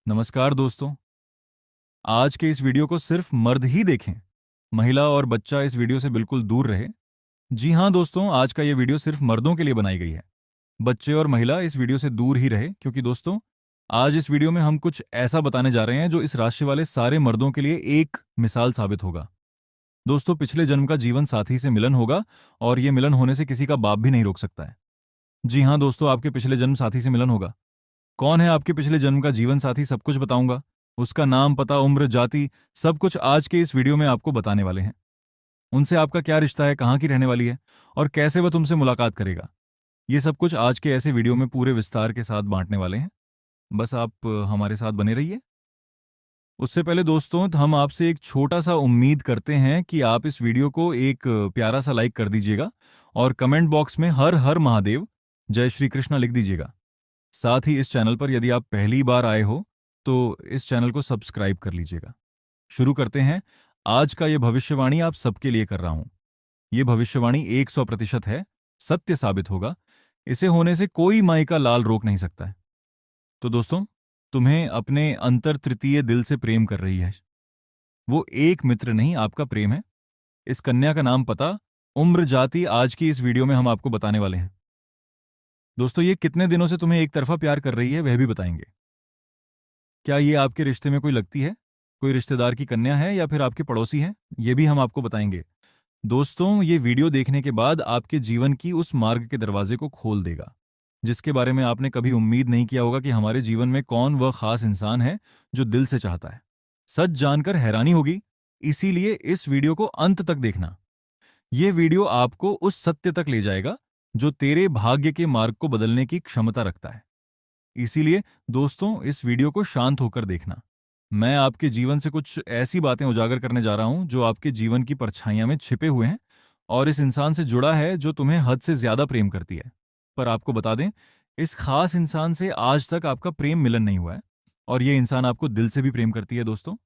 नमस्कार दोस्तों। आज के इस वीडियो को सिर्फ मर्द ही देखें। महिला और बच्चा इस वीडियो से बिल्कुल दूर रहे। जी हाँ दोस्तों, आज का ये वीडियो सिर्फ मर्दों के लिए बनाई गई है। बच्चे और महिला इस वीडियो से दूर ही रहे, क्योंकि दोस्तों आज इस वीडियो में हम कुछ ऐसा बताने जा रहे हैं जो इस राशि वाले सारे मर्दों के लिए एक मिसाल साबित होगा। दोस्तों, पिछले जन्म का जीवन साथी से मिलन होगा और ये मिलन होने से किसी का बाप भी नहीं रोक सकता है। जी हाँ दोस्तों, आपके पिछले जन्म साथी से मिलन होगा। कौन है आपके पिछले जन्म का जीवन साथी, सब कुछ बताऊंगा। उसका नाम, पता, उम्र, जाति, सब कुछ आज के इस वीडियो में आपको बताने वाले हैं। उनसे आपका क्या रिश्ता है, कहाँ की रहने वाली है और कैसे वह तुमसे मुलाकात करेगा, ये सब कुछ आज के ऐसे वीडियो में पूरे विस्तार के साथ बांटने वाले हैं। बस आप हमारे साथ बने रहिए। उससे पहले दोस्तों, हम आपसे एक छोटा सा उम्मीद करते हैं कि आप इस वीडियो को एक प्यारा सा लाइक कर दीजिएगा और कमेंट बॉक्स में हर हर महादेव, जय श्री कृष्णा लिख दीजिएगा। साथ ही इस चैनल पर यदि आप पहली बार आए हो तो इस चैनल को सब्सक्राइब कर लीजिएगा। शुरू करते हैं। आज का यह भविष्यवाणी आप सबके लिए कर रहा हूं। यह भविष्यवाणी 100% है, सत्य साबित होगा। इसे होने से कोई माई का लाल रोक नहीं सकता है। तो दोस्तों, तुम्हें अपने अंतर तृतीय दिल से प्रेम कर रही है। वो एक मित्र नहीं, आपका प्रेम है। इस कन्या का नाम, पता, उम्र, जाति आज की इस वीडियो में हम आपको बताने वाले हैं। दोस्तों, ये कितने दिनों से तुम्हें एक तरफा प्यार कर रही है वह भी बताएंगे। क्या ये आपके रिश्ते में कोई लगती है, कोई रिश्तेदार की कन्या है या फिर आपके पड़ोसी है, ये भी हम आपको बताएंगे। दोस्तों, ये वीडियो देखने के बाद आपके जीवन की उस मार्ग के दरवाजे को खोल देगा जिसके बारे में आपने कभी उम्मीद नहीं किया होगा, कि हमारे जीवन में कौन वह खास इंसान है जो दिल से चाहता है। सच जानकर हैरानी होगी, इसीलिए इस वीडियो को अंत तक देखना। यह वीडियो आपको उस सत्य तक ले जाएगा जो तेरे भाग्य के मार्ग को बदलने की क्षमता रखता है। इसीलिए दोस्तों, इस वीडियो को शांत होकर देखना। मैं आपके जीवन से कुछ ऐसी बातें उजागर करने जा रहा हूं जो आपके जीवन की परछाइयां में छिपे हुए हैं और इस इंसान से जुड़ा है जो तुम्हें हद से ज्यादा प्रेम करती है। पर आपको बता दें, इस खास इंसान से आज तक आपका प्रेम मिलन नहीं हुआ है और ये इंसान आपको दिल से भी प्रेम करती है दोस्तों।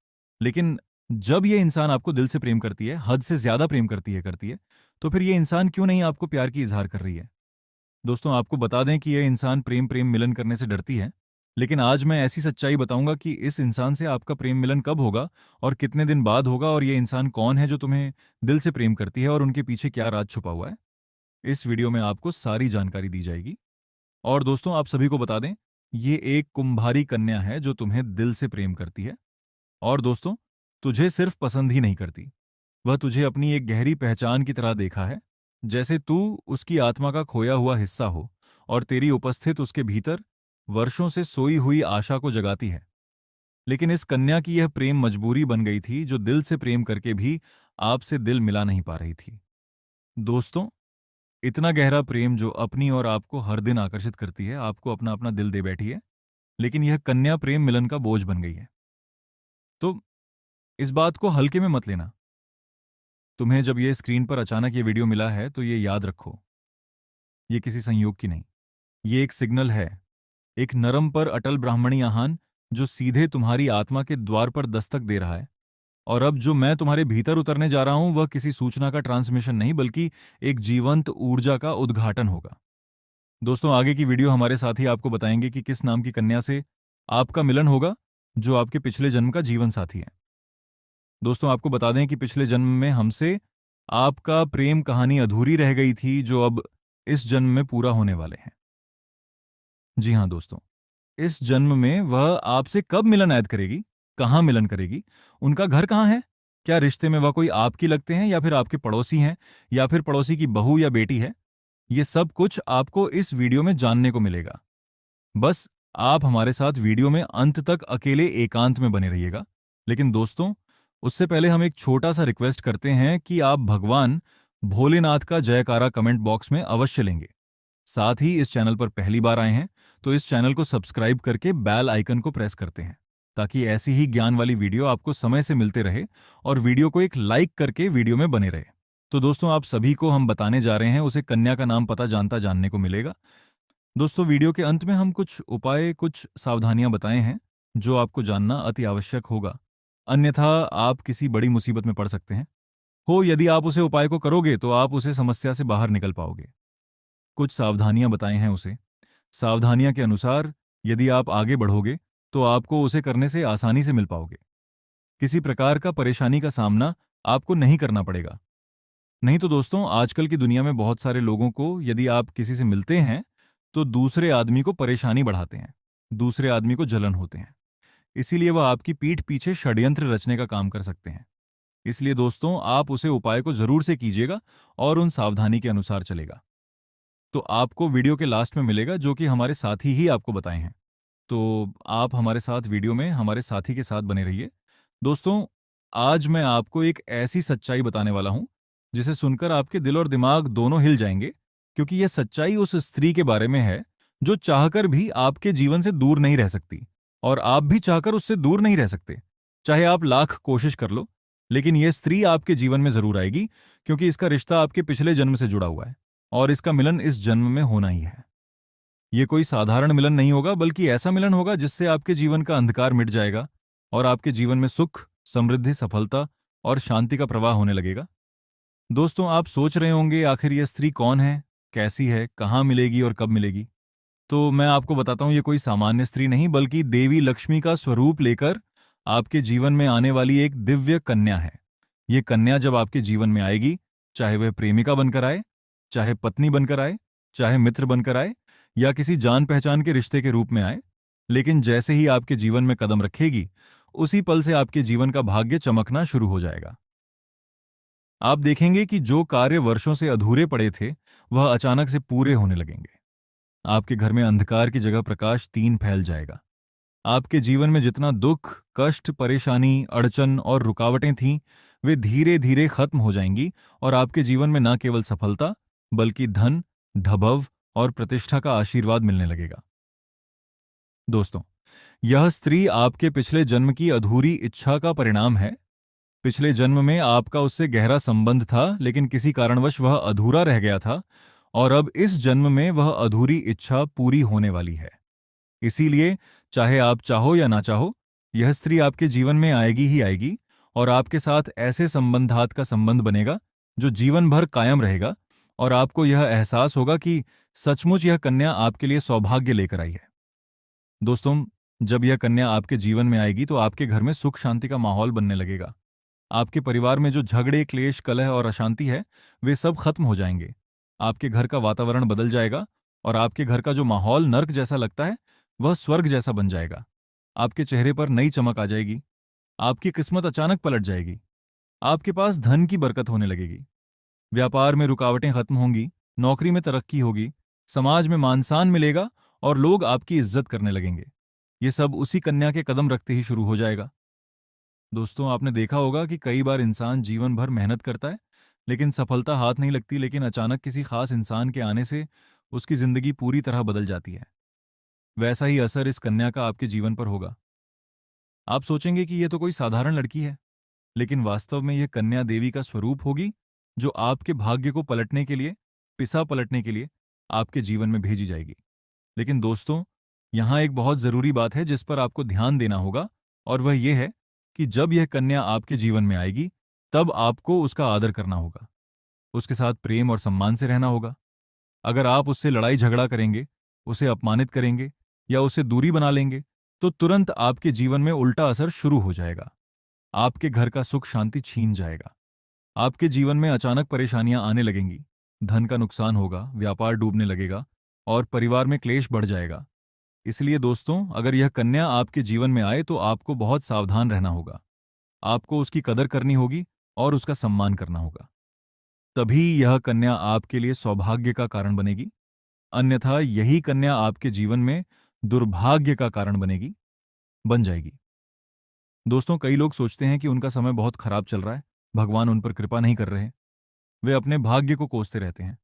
लेकिन जब ये इंसान आपको दिल से प्रेम करती है, हद से ज्यादा प्रेम करती है, तो फिर ये इंसान क्यों नहीं आपको प्यार की इजहार कर रही है। दोस्तों, आपको बता दें कि यह इंसान प्रेम प्रेम मिलन करने से डरती है। लेकिन आज मैं ऐसी सच्चाई बताऊंगा कि इस इंसान से आपका प्रेम मिलन कब होगा और कितने दिन बाद होगा, और यह इंसान कौन है जो तुम्हें दिल से प्रेम करती है और उनके पीछे क्या राज छुपा हुआ है। इस वीडियो में आपको सारी जानकारी दी जाएगी। और दोस्तों, आप सभी को बता दें, ये एक कुंभारी कन्या है जो तुम्हें दिल से प्रेम करती है। और दोस्तों, तुझे सिर्फ पसंद ही नहीं करती, वह तुझे अपनी एक गहरी पहचान की तरह देखा है, जैसे तू उसकी आत्मा का खोया हुआ हिस्सा हो और तेरी उपस्थित उसके भीतर वर्षों से सोई हुई आशा को जगाती है। लेकिन इस कन्या की यह प्रेम मजबूरी बन गई थी, जो दिल से प्रेम करके भी आपसे दिल मिला नहीं पा रही थी। दोस्तों, इतना गहरा प्रेम जो अपनी और आपको हर दिन आकर्षित करती है, आपको अपना अपना दिल दे बैठी है, लेकिन यह कन्या प्रेम मिलन का बोझ बन गई है। तो इस बात को हल्के में मत लेना। तुम्हें जब ये स्क्रीन पर अचानक ये वीडियो मिला है तो ये याद रखो, ये किसी संयोग की नहीं, ये एक सिग्नल है, एक नरम पर अटल ब्राह्मणी आह्वान जो सीधे तुम्हारी आत्मा के द्वार पर दस्तक दे रहा है। और अब जो मैं तुम्हारे भीतर उतरने जा रहा हूं वह किसी सूचना का ट्रांसमिशन नहीं, बल्कि एक जीवंत ऊर्जा का उद्घाटन होगा। दोस्तों, आगे की वीडियो हमारे साथी आपको बताएंगे कि किस नाम की कन्या से आपका मिलन होगा जो आपके पिछले जन्म का जीवन साथी है। दोस्तों, आपको बता दें कि पिछले जन्म में हमसे आपका प्रेम कहानी अधूरी रह गई थी, जो अब इस जन्म में पूरा होने वाले हैं। जी हाँ दोस्तों, इस जन्म में वह आपसे कब मिलन ऐद करेगी, कहाँ मिलन करेगी, उनका घर कहाँ है, क्या रिश्ते में वह कोई आपकी लगते हैं या फिर आपके पड़ोसी हैं या फिर पड़ोसी की बहू या बेटी है, ये सब कुछ आपको इस वीडियो में जानने को मिलेगा। बस आप हमारे साथ वीडियो में अंत तक अकेले एकांत में बने रहिएगा। लेकिन दोस्तों, उससे पहले हम एक छोटा सा रिक्वेस्ट करते हैं कि आप भगवान भोलेनाथ का जयकारा कमेंट बॉक्स में अवश्य लेंगे। साथ ही इस चैनल पर पहली बार आए हैं तो इस चैनल को सब्सक्राइब करके बेल आइकन को प्रेस करते हैं, ताकि ऐसी ही ज्ञान वाली वीडियो आपको समय से मिलते रहे, और वीडियो को एक लाइक करके वीडियो में बने रहे। तो दोस्तों, आप सभी को हम बताने जा रहे हैं, उसे कन्या का नाम पता जानता जानने को मिलेगा। दोस्तों, वीडियो के अंत में हम कुछ उपाय, कुछ सावधानियां बताए हैं जो आपको जानना अति आवश्यक होगा, अन्यथा आप किसी बड़ी मुसीबत में पड़ सकते हैं। यदि आप उसे उपाय को करोगे तो आप उसे समस्या से बाहर निकल पाओगे। कुछ सावधानियां बताए हैं उसे। सावधानियां के अनुसार यदि आप आगे बढ़ोगे तो आपको उसे करने से आसानी से मिल पाओगे। किसी प्रकार का परेशानी का सामना आपको नहीं करना पड़ेगा। नहीं तो दोस्तों, आजकल की दुनिया में बहुत सारे लोगों को यदि आप किसी से मिलते हैं तो दूसरे आदमी को परेशानी बढ़ाते हैं, दूसरे आदमी को जलन होते हैं। इसीलिए वह आपकी पीठ पीछे षड्यंत्र रचने का काम कर सकते हैं। इसलिए दोस्तों, आप उसे उपाय को जरूर से कीजिएगा और उन सावधानी के अनुसार चलेगा। तो आपको वीडियो के लास्ट में मिलेगा जो कि हमारे साथी ही आपको बताए हैं। तो आप हमारे साथ वीडियो में हमारे साथी के साथ बने रहिए। दोस्तों, आज मैं आपको एक ऐसी सच्चाई बताने वाला हूं जिसे सुनकर आपके दिल और दिमाग दोनों हिल जाएंगे, क्योंकि यह सच्चाई उस स्त्री के बारे में है जो चाहकर भी आपके जीवन से दूर नहीं रह सकती, और आप भी चाहकर उससे दूर नहीं रह सकते। चाहे आप लाख कोशिश कर लो, लेकिन यह स्त्री आपके जीवन में जरूर आएगी, क्योंकि इसका रिश्ता आपके पिछले जन्म से जुड़ा हुआ है और इसका मिलन इस जन्म में होना ही है। ये कोई साधारण मिलन नहीं होगा, बल्कि ऐसा मिलन होगा जिससे आपके जीवन का अंधकार मिट जाएगा और आपके जीवन में सुख, समृद्धि, सफलता और शांति का प्रवाह होने लगेगा। दोस्तों, आप सोच रहे होंगे आखिर यह स्त्री कौन है, कैसी है, कहाँ मिलेगी और कब मिलेगी। तो मैं आपको बताता हूं, ये कोई सामान्य स्त्री नहीं बल्कि देवी लक्ष्मी का स्वरूप लेकर आपके जीवन में आने वाली एक दिव्य कन्या है। ये कन्या जब आपके जीवन में आएगी, चाहे वह प्रेमिका बनकर आए, चाहे पत्नी बनकर आए, चाहे मित्र बनकर आए या किसी जान पहचान के रिश्ते के रूप में आए, लेकिन जैसे ही आपके जीवन में कदम रखेगी, उसी पल से आपके जीवन का भाग्य चमकना शुरू हो जाएगा। आप देखेंगे कि जो कार्य वर्षों से अधूरे पड़े थे, वह अचानक से पूरे होने लगेंगे। आपके घर में अंधकार की जगह प्रकाश तीन फैल जाएगा। आपके जीवन में जितना दुख, कष्ट, परेशानी, अड़चन और रुकावटें थीं, वे धीरे धीरे खत्म हो जाएंगी और आपके जीवन में न केवल सफलता, बल्कि धन, ढभव और प्रतिष्ठा का आशीर्वाद मिलने लगेगा। दोस्तों, यह स्त्री आपके पिछले जन्म की अधूरी इच्छा का परिणाम है। पिछले जन्म में आपका उससे गहरा संबंध था, लेकिन किसी कारणवश वह अधूरा रह गया था, और अब इस जन्म में वह अधूरी इच्छा पूरी होने वाली है। इसीलिए चाहे आप चाहो या ना चाहो, यह स्त्री आपके जीवन में आएगी ही आएगी और आपके साथ ऐसे संबंधात का संबंध बनेगा जो जीवन भर कायम रहेगा, और आपको यह एहसास होगा कि सचमुच यह कन्या आपके लिए सौभाग्य लेकर आई है। दोस्तों, जब यह कन्या आपके जीवन में आएगी तो आपके घर में सुख शांति का माहौल बनने लगेगा। आपके परिवार में जो झगड़े, क्लेश, कलह और अशांति है, वे सब खत्म हो जाएंगे। आपके घर का वातावरण बदल जाएगा और आपके घर का जो माहौल नर्क जैसा लगता है, वह स्वर्ग जैसा बन जाएगा। आपके चेहरे पर नई चमक आ जाएगी। आपकी किस्मत अचानक पलट जाएगी। आपके पास धन की बरकत होने लगेगी। व्यापार में रुकावटें खत्म होंगी, नौकरी में तरक्की होगी, समाज में मान सम्मान मिलेगा और लोग आपकी इज्जत करने लगेंगे। ये सब उसी कन्या के कदम रखते ही शुरू हो जाएगा। दोस्तों, आपने देखा होगा कि कई बार इंसान जीवन भर मेहनत करता है, लेकिन सफलता हाथ नहीं लगती, लेकिन अचानक किसी खास इंसान के आने से उसकी जिंदगी पूरी तरह बदल जाती है। वैसा ही असर इस कन्या का आपके जीवन पर होगा। आप सोचेंगे कि यह तो कोई साधारण लड़की है, लेकिन वास्तव में यह कन्या देवी का स्वरूप होगी, जो आपके भाग्य को पलटने के लिए, पिसा पलटने के लिए आपके जीवन में भेजी जाएगी। लेकिन दोस्तों, यहां एक बहुत जरूरी बात है जिस पर आपको ध्यान देना होगा, और वह यह है कि जब यह कन्या आपके जीवन में आएगी, तब आपको उसका आदर करना होगा, उसके साथ प्रेम और सम्मान से रहना होगा। अगर आप उससे लड़ाई झगड़ा करेंगे, उसे अपमानित करेंगे या उसे दूरी बना लेंगे, तो तुरंत आपके जीवन में उल्टा असर शुरू हो जाएगा। आपके घर का सुख शांति छीन जाएगा। आपके जीवन में अचानक परेशानियां आने लगेंगी, धन का नुकसान होगा, व्यापार डूबने लगेगा और परिवार में क्लेश बढ़ जाएगा। इसलिए दोस्तों, अगर यह कन्या आपके जीवन में आए तो आपको बहुत सावधान रहना होगा। आपको उसकी कदर करनी होगी और उसका सम्मान करना होगा। तभी यह कन्या आपके लिए सौभाग्य का कारण बनेगी। अन्यथा यही कन्या आपके जीवन में दुर्भाग्य का कारण बन जाएगी। दोस्तों, कई लोग सोचते हैं कि उनका समय बहुत खराब चल रहा है, भगवान उन पर कृपा नहीं कर रहे। वे अपने भाग्य को कोसते रहते हैं।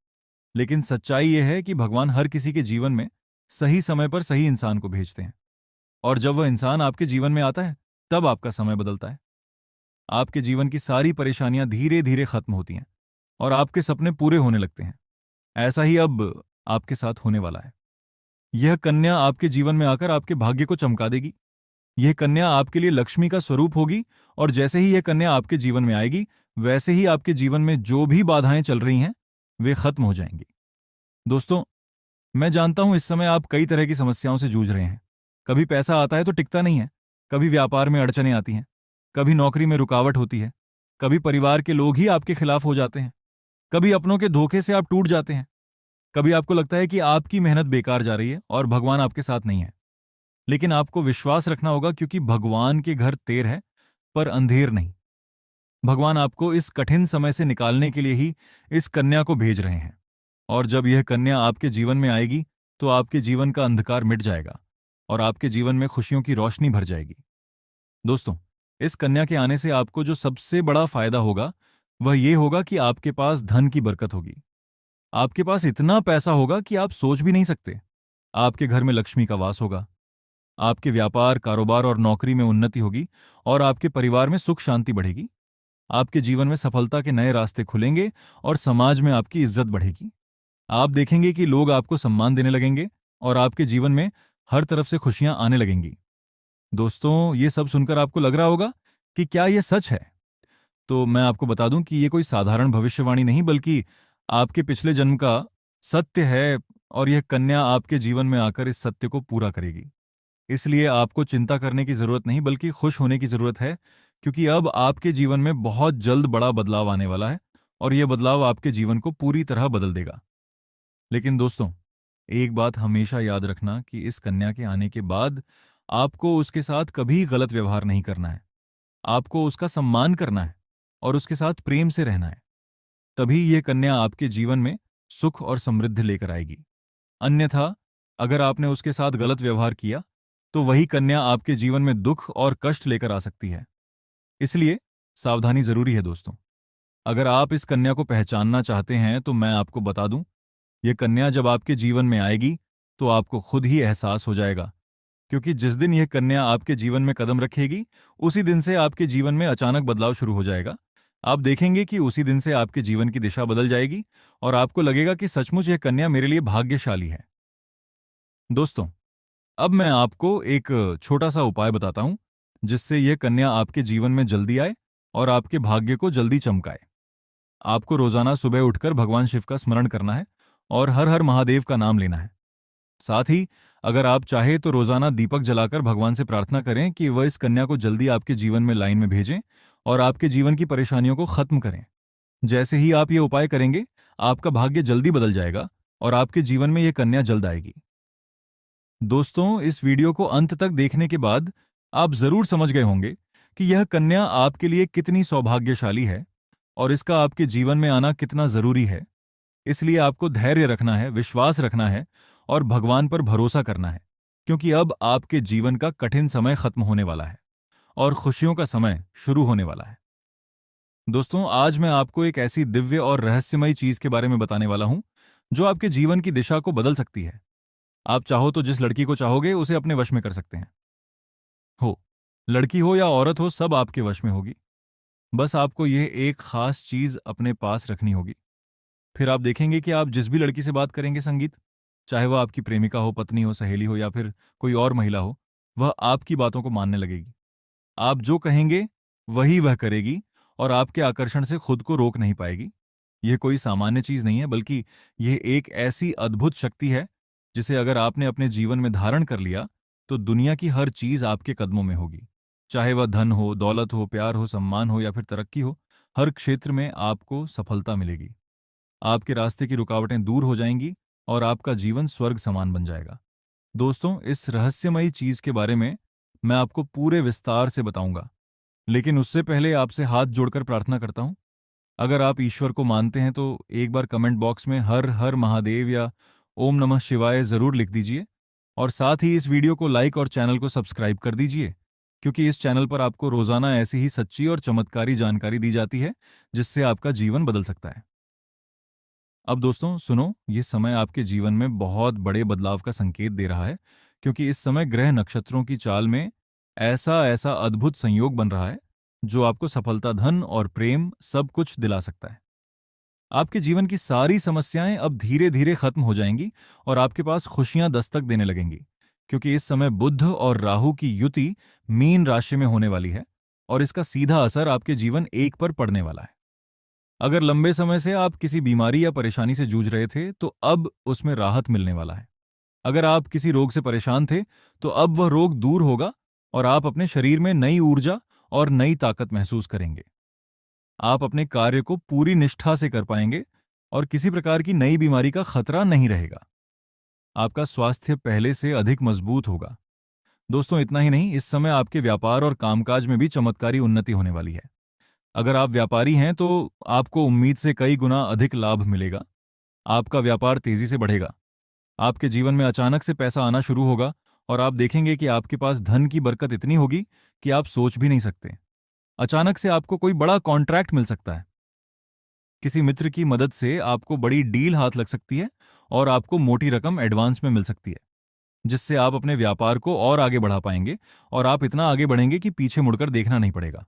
लेकिन सच्चाई यह है कि भगवान हर किसी के जीवन में सही समय पर सही इंसान को भेजते हैं, और जब वह इंसान आपके जीवन में आता है, तब आपका समय बदलता है। आपके जीवन की सारी परेशानियां धीरे धीरे खत्म होती हैं और आपके सपने पूरे होने लगते हैं। ऐसा ही अब आपके साथ होने वाला है। यह कन्या आपके जीवन में आकर आपके भाग्य को चमका देगी। यह कन्या आपके लिए लक्ष्मी का स्वरूप होगी, और जैसे ही यह कन्या आपके जीवन में आएगी, वैसे ही आपके जीवन में जो भी बाधाएं चल रही हैं, वे खत्म हो जाएंगी। दोस्तों, मैं जानता हूं इस समय आप कई तरह की समस्याओं से जूझ रहे हैं। कभी पैसा आता है तो टिकता नहीं है, कभी व्यापार में अड़चनें आती हैं, कभी नौकरी में रुकावट होती है, कभी परिवार के लोग ही आपके खिलाफ हो जाते हैं, कभी अपनों के धोखे से आप टूट जाते हैं, कभी आपको लगता है कि आपकी मेहनत बेकार जा रही है और भगवान आपके साथ नहीं है। लेकिन आपको विश्वास रखना होगा, क्योंकि भगवान के घर देर है पर अंधेर नहीं। भगवान आपको इस कठिन समय से निकालने के लिए ही इस कन्या को भेज रहे हैं। और जब यह कन्या आपके जीवन में आएगी तो आपके जीवन का अंधकार मिट जाएगा और आपके जीवन में खुशियों की रोशनी भर जाएगी। दोस्तों, इस कन्या के आने से आपको जो सबसे बड़ा फायदा होगा वह यह होगा कि आपके पास धन की बरकत होगी। आपके पास इतना पैसा होगा कि आप सोच भी नहीं सकते। आपके घर में लक्ष्मी का वास होगा। आपके व्यापार, कारोबार और नौकरी में उन्नति होगी और आपके परिवार में सुख शांति बढ़ेगी। आपके जीवन में सफलता के नए रास्ते खुलेंगे और समाज में आपकी इज्जत बढ़ेगी। आप देखेंगे कि लोग आपको सम्मान देने लगेंगे और आपके जीवन में हर तरफ से खुशियां आने लगेंगी। दोस्तों, ये सब सुनकर आपको लग रहा होगा कि क्या यह सच है? तो मैं आपको बता दूं कि ये कोई साधारण भविष्यवाणी नहीं, बल्कि आपके पिछले जन्म का सत्य है और यह कन्या आपके जीवन में आकर इस सत्य को पूरा करेगी। इसलिए आपको चिंता करने की जरूरत नहीं, बल्कि खुश होने की जरूरत है, क्योंकि अब आपके जीवन में बहुत जल्द बड़ा बदलाव आने वाला है और यह बदलाव आपके जीवन को पूरी तरह बदल देगा। लेकिन दोस्तों, एक बात हमेशा याद रखना कि इस कन्या के आने के बाद आपको उसके साथ कभी गलत व्यवहार नहीं करना है। आपको उसका सम्मान करना है और उसके साथ प्रेम से रहना है। तभी यह कन्या आपके जीवन में सुख और समृद्धि लेकर आएगी। अन्यथा, अगर आपने उसके साथ गलत व्यवहार किया तो वही कन्या आपके जीवन में दुख और कष्ट लेकर आ सकती है। इसलिए सावधानी जरूरी है दोस्तों। अगर आप इस कन्या को पहचानना चाहते हैं तो मैं आपको बता दूं, यह कन्या जब आपके जीवन में आएगी तो आपको खुद ही एहसास हो जाएगा, क्योंकि जिस दिन यह कन्या आपके जीवन में कदम रखेगी उसी दिन से आपके जीवन में अचानक बदलाव शुरू हो जाएगा। आप देखेंगे कि उसी दिन से आपके जीवन की दिशा बदल जाएगी और आपको लगेगा कि सचमुच यह कन्या मेरे लिए भाग्यशाली है। दोस्तों, अब मैं आपको एक छोटा सा उपाय बताता हूं, जिससे यह कन्या आपके जीवन में जल्दी आए और आपके भाग्य को जल्दी चमकाए। आपको रोजाना सुबह उठकर भगवान शिव का स्मरण करना है और हर हर महादेव का नाम लेना है। साथ ही अगर आप चाहे तो रोजाना दीपक जलाकर भगवान से प्रार्थना करें कि वह इस कन्या को जल्दी आपके जीवन में लाइन में भेजें और आपके जीवन की परेशानियों को खत्म करें। जैसे ही आप ये उपाय करेंगे, आपका भाग्य जल्दी बदल जाएगा और आपके जीवन में यह कन्या जल्द आएगी। दोस्तों, इस वीडियो को अंत तक देखने के बाद आप जरूर समझ गए होंगे कि यह कन्या आपके लिए कितनी सौभाग्यशाली है और इसका आपके जीवन में आना कितना जरूरी है। इसलिए आपको धैर्य रखना है, विश्वास रखना है और भगवान पर भरोसा करना है, क्योंकि अब आपके जीवन का कठिन समय खत्म होने वाला है और खुशियों का समय शुरू होने वाला है। दोस्तों, आज मैं आपको एक ऐसी दिव्य और रहस्यमयी चीज के बारे में बताने वाला हूं जो आपके जीवन की दिशा को बदल सकती है। आप चाहो तो जिस लड़की को चाहोगे उसे अपने वश में कर सकते हैं। हो लड़की हो या औरत हो, सब आपके वश में होगी। बस आपको यह एक खास चीज अपने पास रखनी होगी। फिर आप देखेंगे कि आप जिस भी लड़की से बात करेंगे, संगीत, चाहे वह आपकी प्रेमिका हो, पत्नी हो, सहेली हो या फिर कोई और महिला हो, वह आपकी बातों को मानने लगेगी। आप जो कहेंगे वही वह करेगी और आपके आकर्षण से खुद को रोक नहीं पाएगी। यह कोई सामान्य चीज नहीं है, बल्कि यह एक ऐसी अद्भुत शक्ति है जिसे अगर आपने अपने जीवन में धारण कर लिया तो दुनिया की हर चीज आपके कदमों में होगी। चाहे वह धन हो, दौलत हो, प्यार हो, सम्मान हो या फिर तरक्की हो, हर क्षेत्र में आपको सफलता मिलेगी। आपके रास्ते की रुकावटें दूर हो जाएंगी और आपका जीवन स्वर्ग समान बन जाएगा। दोस्तों, इस रहस्यमयी चीज के बारे में मैं आपको पूरे विस्तार से बताऊंगा, लेकिन उससे पहले आपसे हाथ जोड़कर प्रार्थना करता हूं। अगर आप ईश्वर को मानते हैं तो एक बार कमेंट बॉक्स में हर हर महादेव या ओम नमः शिवाय जरूर लिख दीजिए और साथ ही इस वीडियो को लाइक और चैनल को सब्सक्राइब कर दीजिए, क्योंकि इस चैनल पर आपको रोजाना ऐसी ही सच्ची और चमत्कारी जानकारी दी जाती है जिससे आपका जीवन बदल सकता है। अब दोस्तों सुनो, ये समय आपके जीवन में बहुत बड़े बदलाव का संकेत दे रहा है, क्योंकि इस समय ग्रह नक्षत्रों की चाल में ऐसा ऐसा अद्भुत संयोग बन रहा है जो आपको सफलता, धन और प्रेम सब कुछ दिला सकता है। आपके जीवन की सारी समस्याएं अब धीरे धीरे खत्म हो जाएंगी और आपके पास खुशियां दस्तक देने लगेंगी, क्योंकि इस समय बुध और राहु की युति मीन राशि में होने वाली है और इसका सीधा असर आपके जीवन एक पर पड़ने वाला है। अगर लंबे समय से आप किसी बीमारी या परेशानी से जूझ रहे थे तो अब उसमें राहत मिलने वाला है। अगर आप किसी रोग से परेशान थे, तो अब वह रोग दूर होगा और आप अपने शरीर में नई ऊर्जा और नई ताकत महसूस करेंगे। आप अपने कार्य को पूरी निष्ठा से कर पाएंगे और किसी प्रकार की नई बीमारी का खतरा नहीं रहेगा। आपका स्वास्थ्य पहले से अधिक मजबूत होगा। दोस्तों, इतना ही नहीं, इस समय आपके व्यापार और कामकाज में भी चमत्कारी उन्नति होने वाली है। अगर आप व्यापारी हैं तो आपको उम्मीद से कई गुना अधिक लाभ मिलेगा। आपका व्यापार तेजी से बढ़ेगा। आपके जीवन में अचानक से पैसा आना शुरू होगा और आप देखेंगे कि आपके पास धन की बरकत इतनी होगी कि आप सोच भी नहीं सकते। अचानक से आपको कोई बड़ा कॉन्ट्रैक्ट मिल सकता है। किसी मित्र की मदद से आपको बड़ी डील हाथ लग सकती है और आपको मोटी रकम एडवांस में मिल सकती है, जिससे आप अपने व्यापार को और आगे बढ़ा पाएंगे और आप इतना आगे बढ़ेंगे कि पीछे मुड़कर देखना नहीं पड़ेगा।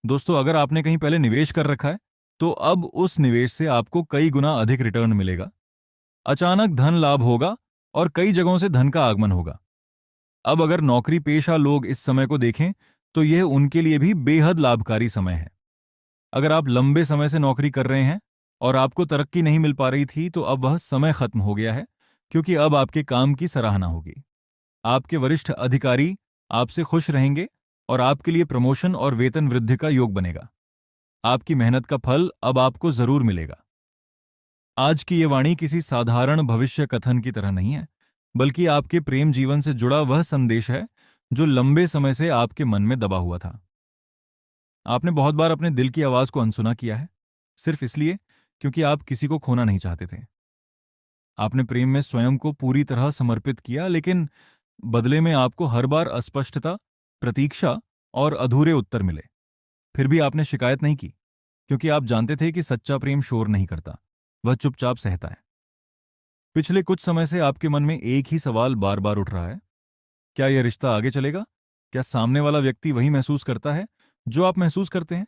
दोस्तों, अगर आपने कहीं पहले निवेश कर रखा है, तो अब उस निवेश से आपको कई गुना अधिक रिटर्न मिलेगा। अचानक धन लाभ होगा और कई जगहों से धन का आगमन होगा। अब अगर नौकरी पेशा लोग इस समय को देखें, तो यह उनके लिए भी बेहद लाभकारी समय है। अगर आप लंबे समय से नौकरी कर रहे हैं और आपको तरक्की नहीं मिल पा रही थी, तो अब वह समय खत्म हो गया है, क्योंकि अब आपके काम की सराहना होगी। आपके वरिष्ठ अधिकारी आपसे खुश रहेंगे और आपके लिए प्रमोशन और वेतन वृद्धि का योग बनेगा। आपकी मेहनत का फल अब आपको जरूर मिलेगा। आज की ये वाणी किसी साधारण भविष्य कथन की तरह नहीं है, बल्कि आपके प्रेम जीवन से जुड़ा वह संदेश है जो लंबे समय से आपके मन में दबा हुआ था। आपने बहुत बार अपने दिल की आवाज को अनसुना किया है, सिर्फ इसलिए क्योंकि आप किसी को खोना नहीं चाहते थे। आपने प्रेम में स्वयं को पूरी तरह समर्पित किया, लेकिन बदले में आपको हर बार अस्पष्टता, प्रतीक्षा और अधूरे उत्तर मिले। फिर भी आपने शिकायत नहीं की, क्योंकि आप जानते थे कि सच्चा प्रेम शोर नहीं करता, वह चुपचाप सहता है। पिछले कुछ समय से आपके मन में एक ही सवाल बार बार उठ रहा है: क्या यह रिश्ता आगे चलेगा? क्या सामने वाला व्यक्ति वही महसूस करता है जो आप महसूस करते हैं,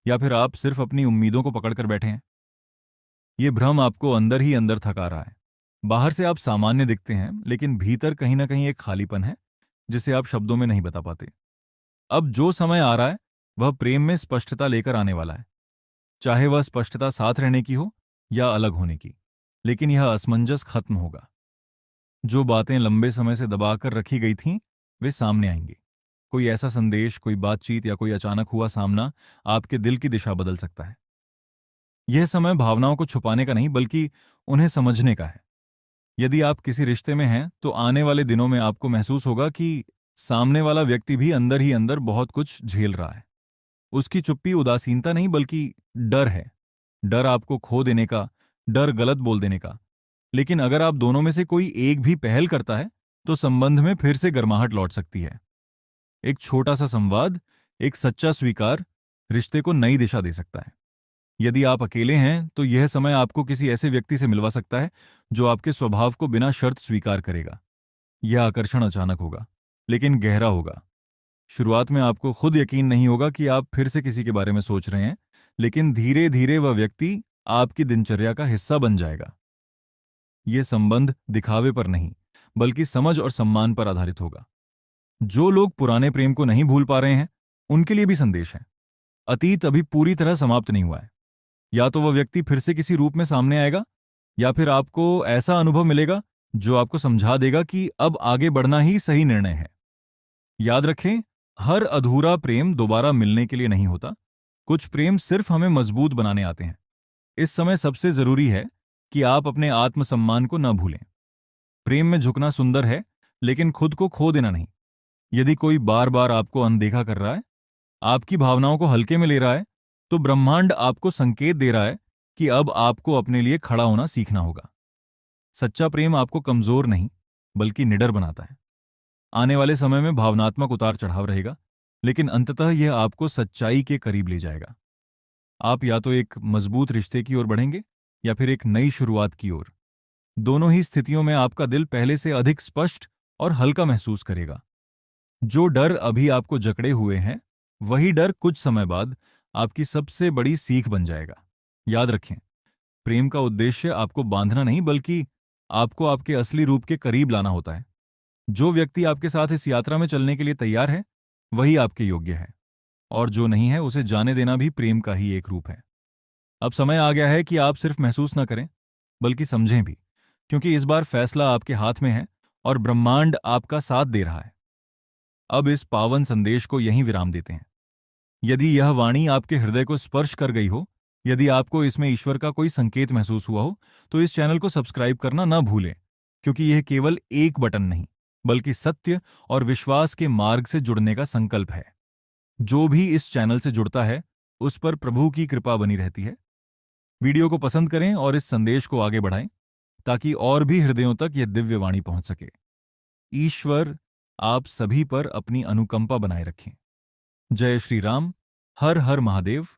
या फिर आप सिर्फ अपनी उम्मीदों को पकड़कर बैठे हैं? ये भ्रम आपको अंदर ही अंदर थका रहा है। बाहर से आप सामान्य दिखते हैं, लेकिन भीतर कहीं ना कहीं एक खालीपन है जिसे आप शब्दों में नहीं बता पाते। अब जो समय आ रहा है, वह प्रेम में स्पष्टता लेकर आने वाला है। चाहे वह स्पष्टता साथ रहने की हो या अलग होने की, लेकिन यह असमंजस खत्म होगा। जो बातें लंबे समय से दबाकर रखी गई थीं, वे सामने आएंगी। कोई ऐसा संदेश, कोई बातचीत या कोई अचानक हुआ सामना आपके दिल की दिशा बदल सकता है। यह समय भावनाओं को छुपाने का नहीं, बल्कि उन्हें समझने का है। यदि आप किसी रिश्ते में हैं, तो आने वाले दिनों में आपको महसूस होगा कि सामने वाला व्यक्ति भी अंदर ही अंदर बहुत कुछ झेल रहा है। उसकी चुप्पी उदासीनता नहीं, बल्कि डर है। डर आपको खो देने का, डर गलत बोल देने का। लेकिन अगर आप दोनों में से कोई एक भी पहल करता है, तो संबंध में फिर से गर्माहट लौट सकती है। एक छोटा सा संवाद, एक सच्चा स्वीकार रिश्ते को नई दिशा दे सकता है। यदि आप अकेले हैं, तो यह समय आपको किसी ऐसे व्यक्ति से मिलवा सकता है जो आपके स्वभाव को बिना शर्त स्वीकार करेगा। यह आकर्षण अचानक होगा, लेकिन गहरा होगा। शुरुआत में आपको खुद यकीन नहीं होगा कि आप फिर से किसी के बारे में सोच रहे हैं, लेकिन धीरे धीरे वह व्यक्ति आपकी दिनचर्या का हिस्सा बन जाएगा। यह संबंध दिखावे पर नहीं, बल्कि समझ और सम्मान पर आधारित होगा। जो लोग पुराने प्रेम को नहीं भूल पा रहे हैं, उनके लिए भी संदेश है। अतीत अभी पूरी तरह समाप्त नहीं हुआ है। या तो वह व्यक्ति फिर से किसी रूप में सामने आएगा, या फिर आपको ऐसा अनुभव मिलेगा जो आपको समझा देगा कि अब आगे बढ़ना ही सही निर्णय है। याद रखें, हर अधूरा प्रेम दोबारा मिलने के लिए नहीं होता। कुछ प्रेम सिर्फ हमें मजबूत बनाने आते हैं। इस समय सबसे जरूरी है कि आप अपने आत्मसम्मान को न भूलें। प्रेम में झुकना सुंदर है, लेकिन खुद को खो देना नहीं। यदि कोई बार बार आपको अनदेखा कर रहा है, आपकी भावनाओं को हल्के में ले रहा है, तो ब्रह्मांड आपको संकेत दे रहा है कि अब आपको अपने लिए खड़ा होना सीखना होगा। सच्चा प्रेम आपको कमजोर नहीं, बल्कि निडर बनाता है। आने वाले समय में भावनात्मक उतार चढ़ाव रहेगा, लेकिन अंततः यह आपको सच्चाई के करीब ले जाएगा। आप या तो एक मजबूत रिश्ते की ओर बढ़ेंगे, या फिर एक नई शुरुआत की ओर। दोनों ही स्थितियों में आपका दिल पहले से अधिक स्पष्ट और हल्का महसूस करेगा। जो डर अभी आपको जकड़े हुए हैं, वही डर कुछ समय बाद आपकी सबसे बड़ी सीख बन जाएगा। याद रखें, प्रेम का उद्देश्य आपको बांधना नहीं, बल्कि आपको आपके असली रूप के करीब लाना होता है। जो व्यक्ति आपके साथ इस यात्रा में चलने के लिए तैयार है, वही आपके योग्य है, और जो नहीं है, उसे जाने देना भी प्रेम का ही एक रूप है। अब समय आ गया है कि आप सिर्फ महसूस न करें, बल्कि समझें भी, क्योंकि इस बार फैसला आपके हाथ में है और ब्रह्मांड आपका साथ दे रहा है। अब इस पावन संदेश को यहीं विराम देते हैं। यदि यह वाणी आपके हृदय को स्पर्श कर गई हो, यदि आपको इसमें ईश्वर का कोई संकेत महसूस हुआ हो, तो इस चैनल को सब्सक्राइब करना न भूलें, क्योंकि यह केवल एक बटन नहीं, बल्कि सत्य और विश्वास के मार्ग से जुड़ने का संकल्प है। जो भी इस चैनल से जुड़ता है, उस पर प्रभु की कृपा बनी रहती है। वीडियो को पसंद करें और इस संदेश को आगे बढ़ाएं, ताकि और भी हृदयों तक यह दिव्य वाणी पहुंच सके। ईश्वर आप सभी पर अपनी अनुकंपा बनाए रखें। जय श्री राम। हर हर महादेव।